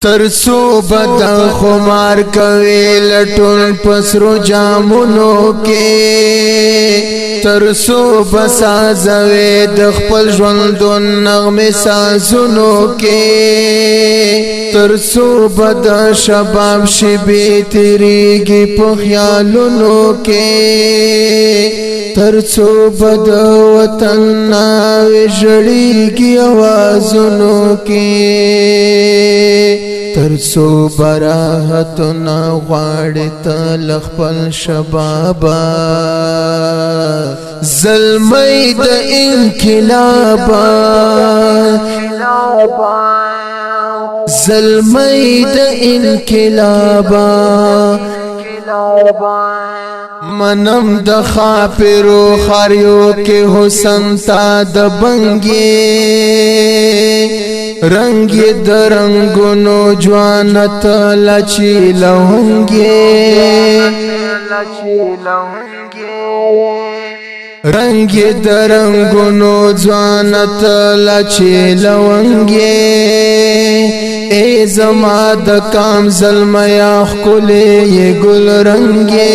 ترسو بد خمار کوي لټون پسرو جامونو کې ترسو بسازوي د خپل ژوندون نغمه سازونو کې ترسو بد شباب شبي تیریږي په خیالونو کې ترسو بد وطن ناوي جړيږي आवाजونو کې ترسو براحتنا غواړي تل خپل شبابا زلمي د انقلابا زلمي د انقلابا منم د خاپرو خاریو کې حسن تا د بنګي رنگ د رنگونو جوانت لچی لونگی رنگ د رنگونو جوانت لچی لونگی ای زما د کام زلمیا خکلی گل رنگی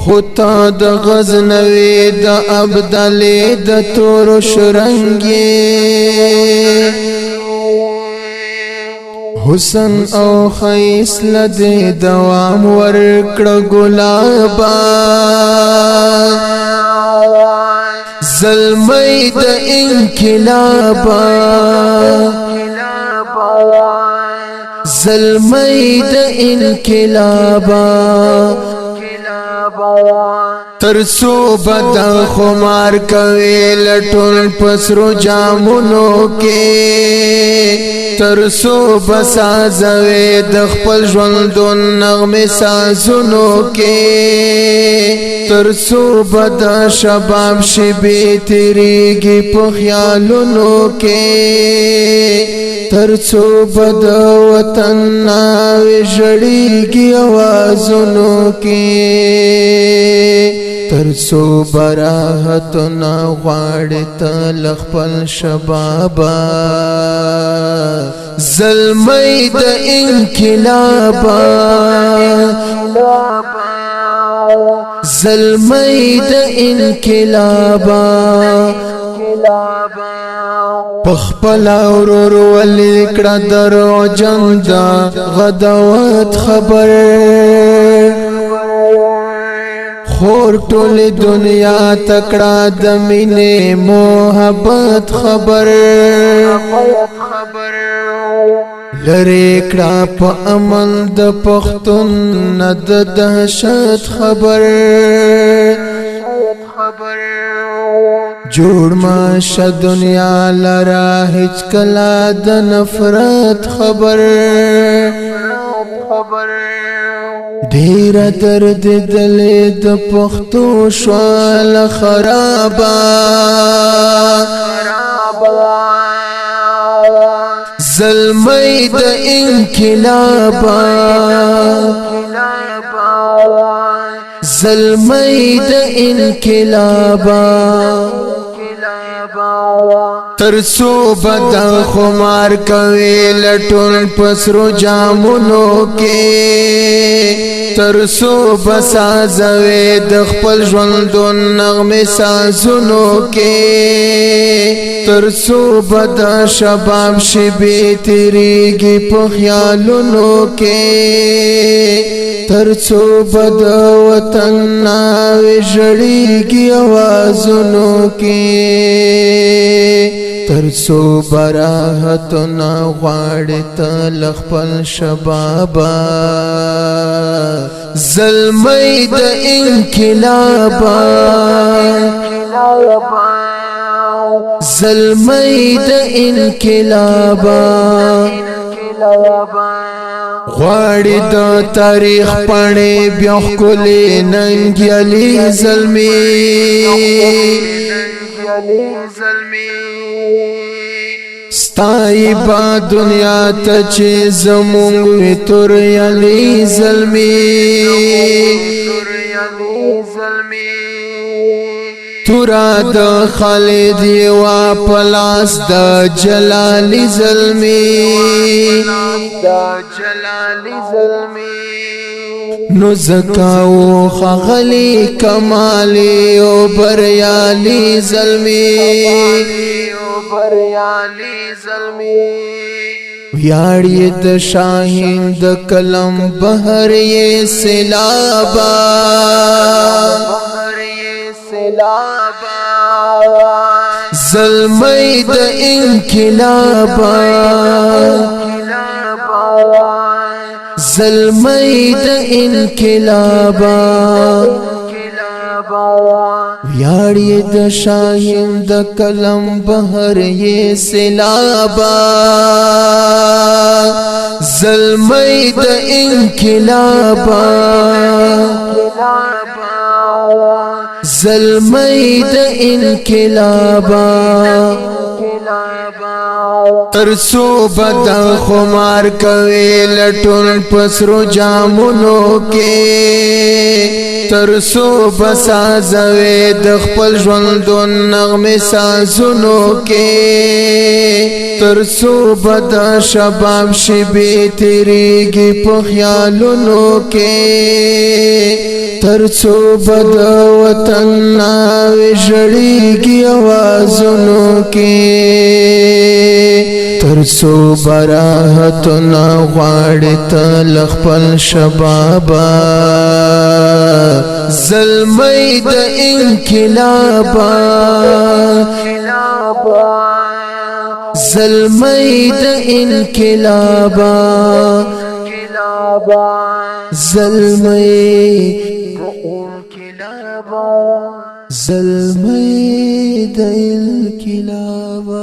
خطا د غزنوی د ابدالی د تور شرنگی حسن او خیس لدی دوام ورکڑ گلابا زلمی د انقلابا زلمی د انقلابا ترسو بد خمار کوي لټون پسرو جامونو کې ترسو بسازوي د خپل ژوندون نغمه سازونو کې ترسو بد شباب شبي تیریږي په خیالونو کې ترسو بد وطن ناوي جړيږي आवाजونو کې ترسو براحتنا غواړي تل خپل شبابا زلمي د انقلابا زلمي د انقلابا پخپل اورور ولیکړه درو جندا غدوات خبر خور ټول دنیا تکړه د مینې محبت خبر لری کړه په عمل د پښتون د دهشت خبر جوړ ما ش دنیا لرا هیڅ کلا د نفرت خبر ډیر درد دل د پښتو شوال خرابا زلمی د انقلابا زلمی د انقلابا ترسو بد خمار کوي لټون پسرو جامونو کې ترسو بسازوي د خپل ژوندون نغمه سازونو کې ترسو بد شباب شبي تیریږي په خیالونو کې ترسو بد وطن ناوي جړيږي आवाजونو کې ترسو براحتنا غواړي تل خپل شبابا زلمی د انقلابا زلمی د انقلابا غواړي د تاریخ پاڼې بیا خولي ننګیالي زلمی ستای با دنیا ته چې زمونږ وي تور یالي زلمی تورا د خالد یوا پلاس د جلالی ظلمی نو زکاو خغلی کمالی او بریالی ظلمی ویاړی د شاهین د کلم بهر یې سیلابا زلمی د انقلابا زلمی د انقلابا ویاړی د شاهین د کلم بهر یې سیلابا زلمی د انقلابا زلمی د انقلابا ترسو بدا خمار کوي لټون پسرو جامونو کې ترسو بسازوي د خپل ژوندون نغمه سازونو کې ترسو بدا شباب شبي تیریږي په خیالونو کې ترسو بدا وطن ناوي جړيږي आवाजونو کې ترسو براحتنا غواړي تل خپل شبابا زلمی د انقلابا زلمی د انقلابا زلمی د انقلابا